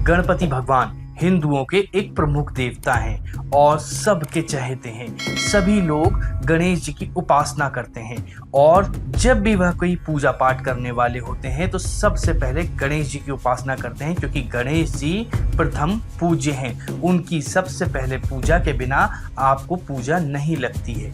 गणपति भगवान हिंदुओं के एक प्रमुख देवता हैं और सबके चहेते हैं। सभी लोग गणेश जी की उपासना करते हैं और जब भी वह कोई पूजा पाठ करने वाले होते हैं तो सबसे पहले गणेश जी की उपासना करते हैं, क्योंकि गणेश जी प्रथम पूज्य हैं। उनकी सबसे पहले पूजा के बिना आपको पूजा नहीं लगती है।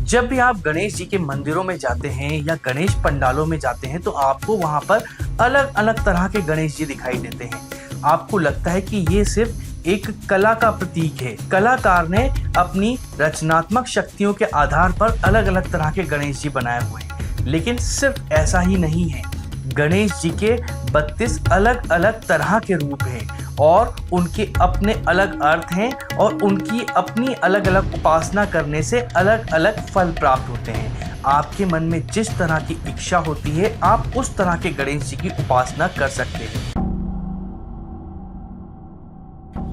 जब भी आप गणेश जी के मंदिरों में जाते हैं या गणेश पंडालों में जाते हैं तो आपको वहां पर अलग अलग तरह के गणेश जी दिखाई देते हैं। आपको लगता है कि ये सिर्फ एक कला का प्रतीक है। कलाकार ने अपनी रचनात्मक शक्तियों के आधार पर अलग अलग तरह के गणेश जी बनाए हुए हैं, लेकिन सिर्फ ऐसा ही नहीं है। गणेश जी के 32 अलग अलग तरह के रूप हैं और उनके अपने अलग अर्थ हैं और उनकी अपनी अलग अलग उपासना करने से अलग अलग फल प्राप्त होते हैं। आपके मन में जिस तरह की इच्छा होती है आप उस तरह के गणेश जी की उपासना कर सकते हैं।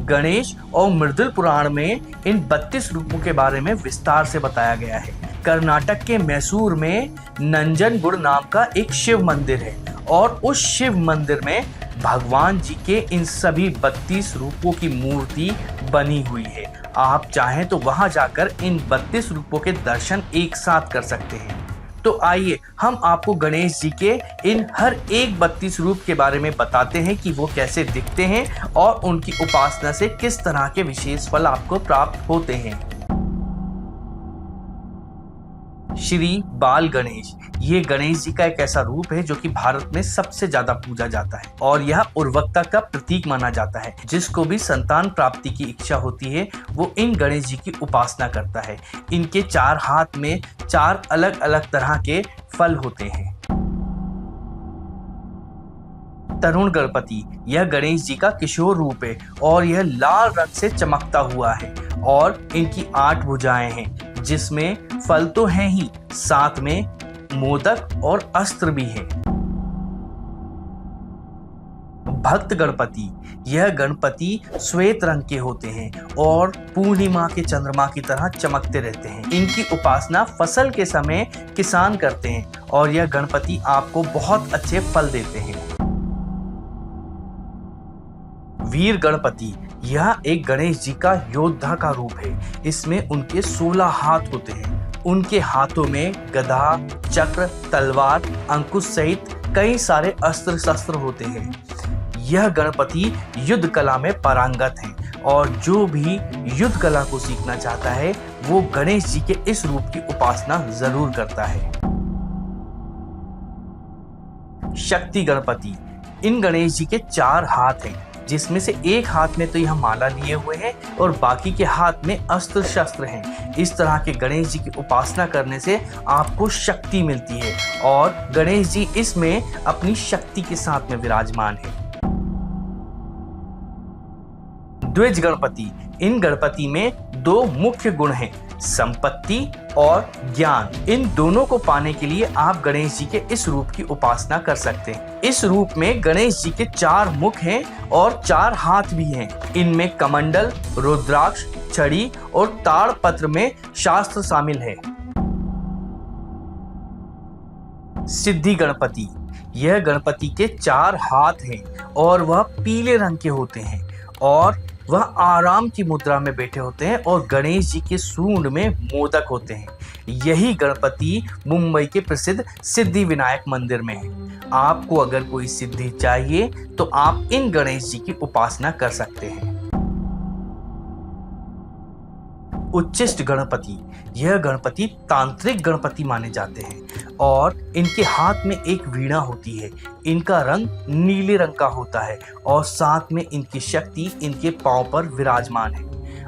गणेश और मृदुल पुराण में इन 32 रूपों के बारे में विस्तार से बताया गया है। कर्नाटक के मैसूर में नंजनगुड़ नाम का एक शिव मंदिर है और उस शिव मंदिर में भगवान जी के इन सभी 32 रूपों की मूर्ति बनी हुई है। आप चाहें तो वहां जाकर इन 32 रूपों के दर्शन एक साथ कर सकते हैं। तो आइए हम आपको गणेश जी के इन हर एक 32 रूप के बारे में बताते हैं कि वो कैसे दिखते हैं और उनकी उपासना से किस तरह के विशेष फल आपको प्राप्त होते हैं। श्री बाल गणेश, ये गणेश जी का एक ऐसा रूप है जो कि भारत में सबसे ज्यादा पूजा जाता है और यह उर्वरकता का प्रतीक माना जाता है। जिसको भी संतान प्राप्ति की इच्छा होती है वो इन गणेश जी की उपासना करता है। इनके 4 हाथ में 4 अलग अलग तरह के फल होते हैं। तरुण गणपति, यह गणेश जी का किशोर रूप है और यह लाल रंग से चमकता हुआ है और इनकी 8 भुजाएं हैं, जिसमें फल तो हैं ही, साथ में मोदक और अस्त्र भी है। भक्त गणपति, यह गणपति श्वेत रंग के होते हैं और पूर्णिमा के चंद्रमा की तरह चमकते रहते हैं। इनकी उपासना फसल के समय किसान करते हैं और यह गणपति आपको बहुत अच्छे फल देते हैं। वीर गणपति, यह एक गणेश जी का योद्धा का रूप है। इसमें उनके 16 हाथ होते हैं। उनके हाथों में गदा, चक्र, तलवार, अंकुश सहित कई सारे अस्त्र शस्त्र होते हैं। यह गणपति युद्ध कला में पारंगत हैं और जो भी युद्ध कला को सीखना चाहता है वो गणेश जी के इस रूप की उपासना जरूर करता है। शक्ति गणपति, इन गणेश जी के 4 हाथ हैं, जिसमें से एक हाथ में तो यह माला लिए हुए हैं और बाकी के हाथ में अस्त्र शस्त्र हैं। इस तरह के गणेश जी की उपासना करने से आपको शक्ति मिलती है और गणेश जी इसमें अपनी शक्ति के साथ में विराजमान है। द्विज गणपति, इन गणपति में 2 मुख्य गुण हैं, संपत्ति और ज्ञान। इन दोनों को पाने के लिए आप गणेश जी के इस रूप की उपासना कर सकते हैं। इस रूप में गणेश जी के 4 मुख हैं और 4 हाथ भी हैं। इनमें कमंडल, रुद्राक्ष, छड़ी और ताड़पत्र में शास्त्र शामिल है। सिद्धि गणपति, यह गणपति के 4 हाथ हैं और वह पीले रंग के होते हैं और वह आराम की मुद्रा में बैठे होते हैं और गणेश जी के सूंड में मोदक होते हैं। यही गणपति मुंबई के प्रसिद्ध सिद्धि विनायक मंदिर में है। आपको अगर कोई सिद्धि चाहिए तो आप इन गणेश जी की उपासना कर सकते हैं। उच्चिष्ट गणपति, यह गणपति तांत्रिक गणपति माने जाते हैं और इनके हाथ में एक वीणा होती है। इनका रंग नीले रंग का होता है और साथ में इनकी शक्ति इनके पांव पर विराजमान है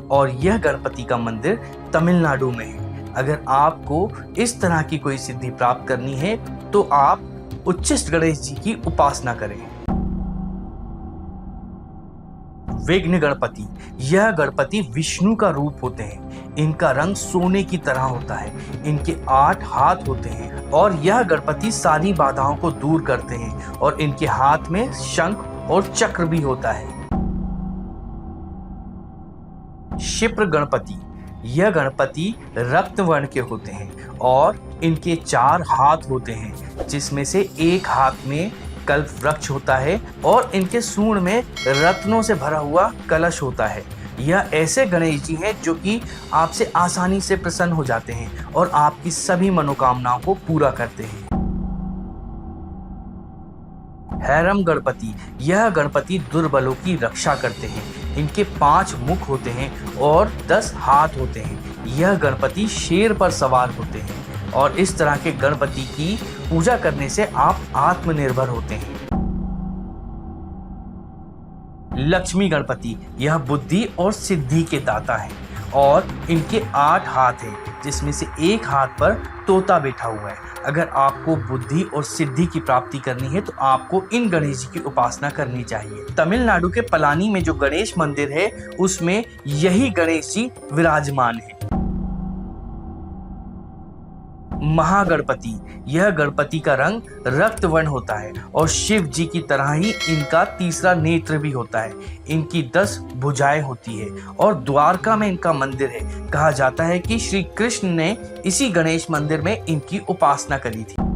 और यह गणपति का मंदिर तमिलनाडु में है। अगर आपको इस तरह की कोई सिद्धि प्राप्त करनी है तो आप उच्चिष्ट गणेश जी की उपासना करें। विघ्न गणपति, यह गणपति विष्णु का रूप होते हैं। इनका रंग सोने की तरह होता है। इनके 8 हाथ होते हैं और यह गणपति सारी बाधाओं को दूर करते हैं और इनके हाथ में शंख और चक्र भी होता है। क्षिप्र गणपति, यह गणपति रक्त वर्ण के होते हैं और इनके 4 हाथ होते हैं, जिसमें से एक हाथ में कल्प वृक्ष होता है और इनके सूंड में रत्नों से भरा हुआ कलश होता है। यह ऐसे गणेश जी हैं जो कि आपसे आसानी से प्रसन्न हो जाते हैं और आपकी सभी मनोकामनाओं को पूरा करते हैं। हैरम गणपति, यह गणपति दुर्बलों की रक्षा करते हैं। इनके 5 मुख होते हैं और 10 हाथ होते हैं। यह गणपति शेर पर सवार होते हैं और इस तरह के गणपति की पूजा करने से आप आत्मनिर्भर होते हैं। लक्ष्मी गणपति, यह बुद्धि और सिद्धि के दाता हैं और इनके 8 हाथ हैं, जिसमें से एक हाथ पर तोता बैठा हुआ है। अगर आपको बुद्धि और सिद्धि की प्राप्ति करनी है तो आपको इन गणेश जी की उपासना करनी चाहिए। तमिलनाडु के पलानी में जो गणेश मंदिर है उसमें यही गणेश जी विराजमान है। महागणपति, यह गणपति का रंग रक्त वर्ण होता है और शिव जी की तरह ही इनका तीसरा नेत्र भी होता है। इनकी 10 भुजाएं होती है और द्वारका में इनका मंदिर है। कहा जाता है कि श्री कृष्ण ने इसी गणेश मंदिर में इनकी उपासना करी थी।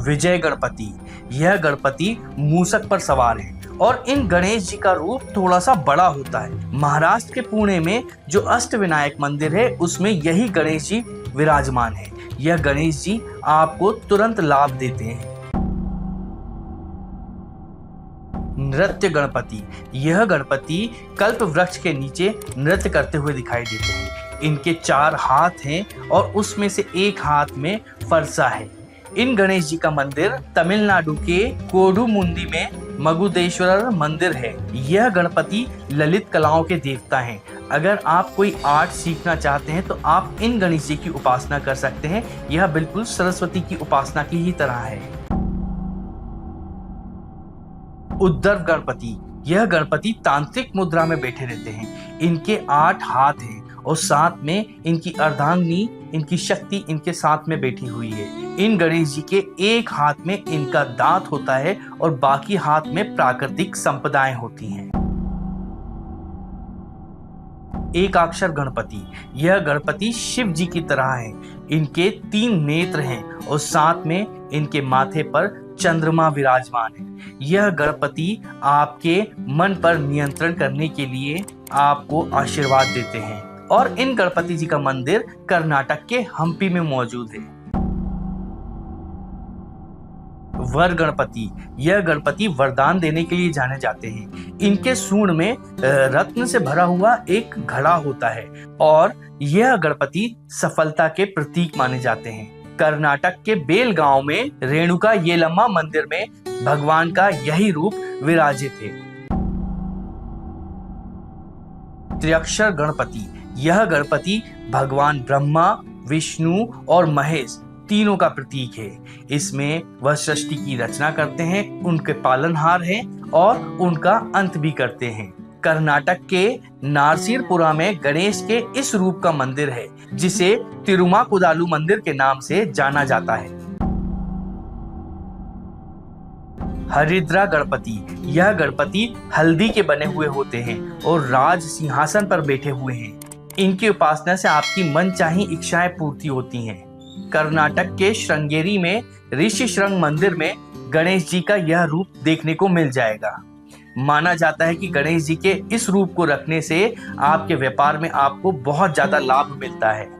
विजय गणपति, यह गणपति मूसक पर सवार है और इन गणेश जी का रूप थोड़ा सा बड़ा होता है। महाराष्ट्र के पुणे में जो अष्टविनायक मंदिर है उसमें यही गणेश जी विराजमान है। यह गणेश जी आपको तुरंत लाभ देते हैं। नृत्य गणपति, यह गणपति कल्प वृक्ष के नीचे नृत्य करते हुए दिखाई देते हैं। इनके 4 हाथ हैं और उसमें से एक हाथ में फरसा है। इन गणेश जी का मंदिर तमिलनाडु के कोडुमुंदी में मगुदेश्वर मंदिर है। यह गणपति ललित कलाओं के देवता हैं। अगर आप कोई आर्ट सीखना चाहते हैं तो आप इन गणेश जी की उपासना कर सकते हैं। यह बिल्कुल सरस्वती की उपासना की ही तरह है। उद्धव गणपति, यह गणपति तांत्रिक मुद्रा में बैठे रहते हैं। इनके 8 हाथ हैं और साथ में इनकी अर्धांगिनी, इनकी शक्ति इनके साथ में बैठी हुई है। इन गणेश जी के एक हाथ में इनका दांत होता है और बाकी हाथ में प्राकृतिक संपदाएं होती हैं। एकाक्षर गणपति, यह गणपति शिव जी की तरह है। इनके 3 नेत्र हैं और साथ में इनके माथे पर चंद्रमा विराजमान है। यह गणपति आपके मन पर नियंत्रण करने के लिए आपको आशीर्वाद देते हैं और इन गणपति जी का मंदिर कर्नाटक के हम्पी में मौजूद है। वर गणपति, यह गणपति वरदान देने के लिए जाने जाते हैं। इनके सूंड में रत्न से भरा हुआ एक घड़ा होता है और यह गणपति सफलता के प्रतीक माने जाते हैं। कर्नाटक के बेलगांव में रेणुका येलम्मा मंदिर में भगवान का यही रूप विराजित है। त्र्यक्षर गणपति, यह गणपति भगवान ब्रह्मा, विष्णु और महेश तीनों का प्रतीक है। इसमें वह सृष्टि की रचना करते हैं, उनके पालनहार हैं और उनका अंत भी करते हैं। कर्नाटक के नारसीरपुरा में गणेश के इस रूप का मंदिर है जिसे तिरुमाकुदालु मंदिर के नाम से जाना जाता है। हरिद्रा गणपति, यह गणपति हल्दी के बने हुए होते हैं और राज सिंहासन पर बैठे हुए हैं। इनकी उपासना से आपकी मनचाही इच्छाएं पूर्ति होती हैं। कर्नाटक के श्रृंगेरी में ऋषि श्रृंग मंदिर में गणेश जी का यह रूप देखने को मिल जाएगा। माना जाता है कि गणेश जी के इस रूप को रखने से आपके व्यापार में आपको बहुत ज्यादा लाभ मिलता है।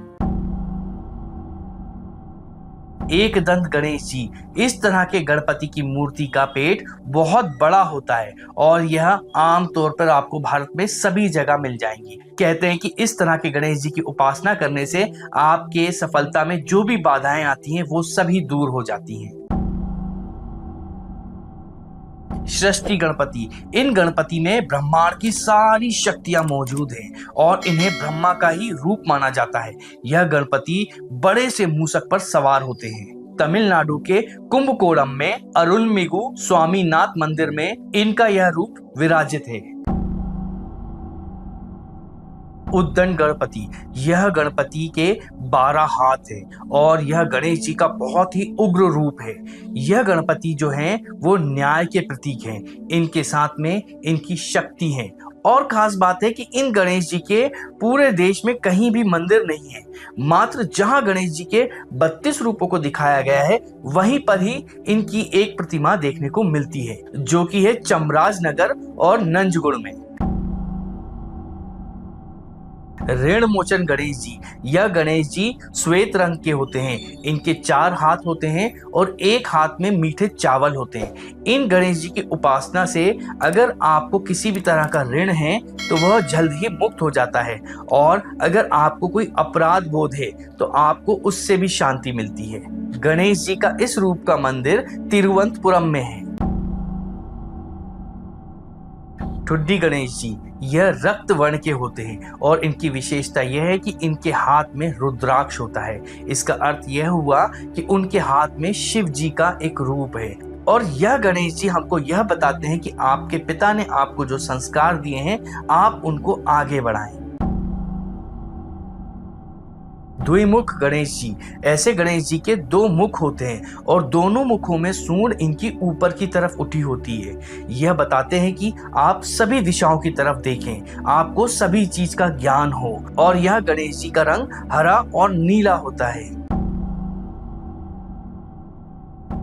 एक दंत गणेश जी, इस तरह के गणपति की मूर्ति का पेट बहुत बड़ा होता है और यह आम तौर पर आपको भारत में सभी जगह मिल जाएंगी। कहते हैं कि इस तरह के गणेश जी की उपासना करने से आपके सफलता में जो भी बाधाएं आती हैं वो सभी दूर हो जाती हैं। सृष्टि गणपति, इन गणपति में ब्रह्मांड की सारी शक्तियां मौजूद हैं और इन्हें ब्रह्मा का ही रूप माना जाता है। यह गणपति बड़े से मूसक पर सवार होते हैं। तमिलनाडु के कुंभकोणम में अरुलमिगु स्वामीनाथ मंदिर में इनका यह रूप विराजित है। उद्दंड गणपति, यह गणपति के 12 हाथ हैं और यह गणेश जी का बहुत ही उग्र रूप है। यह गणपति जो हैं वो न्याय के प्रतीक हैं। इनके साथ में इनकी शक्ति है और खास बात है कि इन गणेश जी के पूरे देश में कहीं भी मंदिर नहीं है। मात्र जहां गणेश जी के 32 रूपों को दिखाया गया है वहीं पर ही इनकी एक प्रतिमा देखने को मिलती है, जो कि है चामराजनगर और नंजगुड़ में। ऋण मोचन गणेश जी, यह गणेश जी श्वेत रंग के होते हैं। इनके 4 हाथ होते हैं और एक हाथ में मीठे चावल होते हैं। इन गणेश जी की उपासना से अगर आपको किसी भी तरह का ऋण है तो वह जल्द ही मुक्त हो जाता है, और अगर आपको कोई अपराध बोध है तो आपको उससे भी शांति मिलती है। गणेश जी का इस रूप का मंदिर तिरुवनंतपुरम में है। ठुड्डी गणेश जी, यह रक्त वर्ण के होते हैं और इनकी विशेषता यह है कि इनके हाथ में रुद्राक्ष होता है। इसका अर्थ यह हुआ कि उनके हाथ में शिव जी का एक रूप है। और यह गणेश जी हमको यह बताते हैं कि आपके पिता ने आपको जो संस्कार दिए हैं आप उनको आगे बढ़ाएं। द्विमुख गणेश जी, ऐसे गणेश जी के 2 मुख होते हैं और दोनों मुखों में सूंड इनकी ऊपर की तरफ उठी होती है। यह बताते हैं कि आप सभी दिशाओं की तरफ देखें, आपको सभी चीज का ज्ञान हो। और यह गणेश जी का रंग हरा और नीला होता है।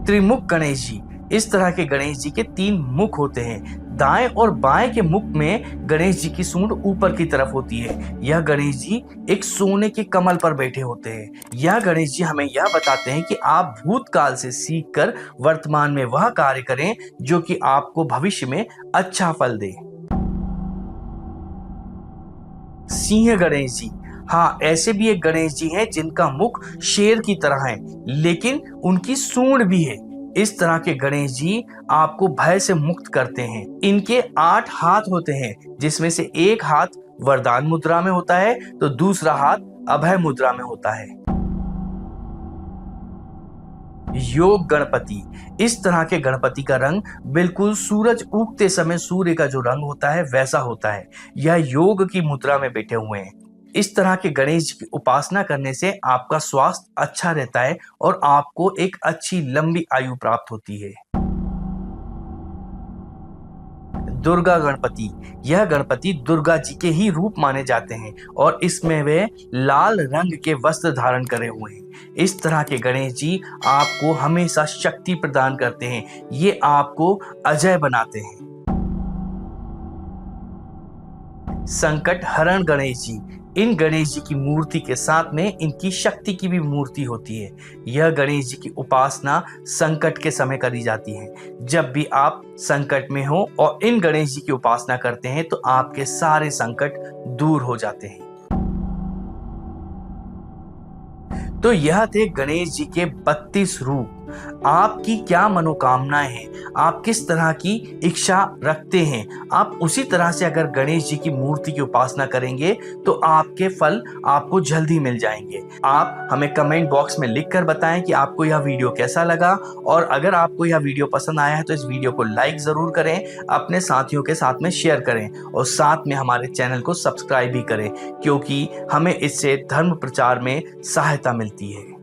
त्रिमुख गणेश जी, इस तरह के गणेश जी के 3 मुख होते हैं। दाएं और बाएं के मुख में गणेश जी की सूंड ऊपर की तरफ होती है। यह गणेश जी एक सोने के कमल पर बैठे होते हैं। यह गणेश जी हमें यह बताते हैं कि आप भूतकाल से सीखकर वर्तमान में वह कार्य करें जो कि आपको भविष्य में अच्छा फल दे। सिंह गणेश जी, हाँ, ऐसे भी एक गणेश जी हैं जिनका मुख शेर की तरह है लेकिन उनकी सूंड भी है। इस तरह के गणेश जी आपको भय से मुक्त करते हैं। इनके 8 हाथ होते हैं जिसमें से एक हाथ वरदान मुद्रा में होता है तो दूसरा हाथ अभय मुद्रा में होता है। योग गणपति, इस तरह के गणपति का रंग बिल्कुल सूरज उगते समय सूर्य का जो रंग होता है वैसा होता है। यह योग की मुद्रा में बैठे हुए हैं। इस तरह के गणेश जी की उपासना करने से आपका स्वास्थ्य अच्छा रहता है और आपको एक अच्छी लंबी आयु प्राप्त होती है। दुर्गा गणपति, यह गणपति दुर्गा जी के ही रूप माने जाते हैं और इसमें वे लाल रंग के वस्त्र धारण करे हुए हैं। इस तरह के गणेश जी आपको हमेशा शक्ति प्रदान करते हैं। ये आपको अजय बनाते हैं। संकट हरण गणेश जी, इन गणेश जी की मूर्ति के साथ में इनकी शक्ति की भी मूर्ति होती है। यह गणेश जी की उपासना संकट के समय करी जाती है। जब भी आप संकट में हो और इन गणेश जी की उपासना करते हैं तो आपके सारे संकट दूर हो जाते हैं। तो यह थे गणेश जी के 32 रूप। आपकी क्या मनोकामनाएं हैं, आप किस तरह की इच्छा रखते हैं, आप उसी तरह से अगर गणेश जी की मूर्ति की उपासना करेंगे तो आपके फल आपको जल्दी मिल जाएंगे। आप हमें कमेंट बॉक्स में लिखकर बताएं कि आपको यह वीडियो कैसा लगा, और अगर आपको यह वीडियो पसंद आया है तो इस वीडियो को लाइक जरूर करें, अपने साथियों के साथ में शेयर करें और साथ में हमारे चैनल को सब्सक्राइब भी करें, क्योंकि हमें इससे धर्म प्रचार में सहायता मिलती है।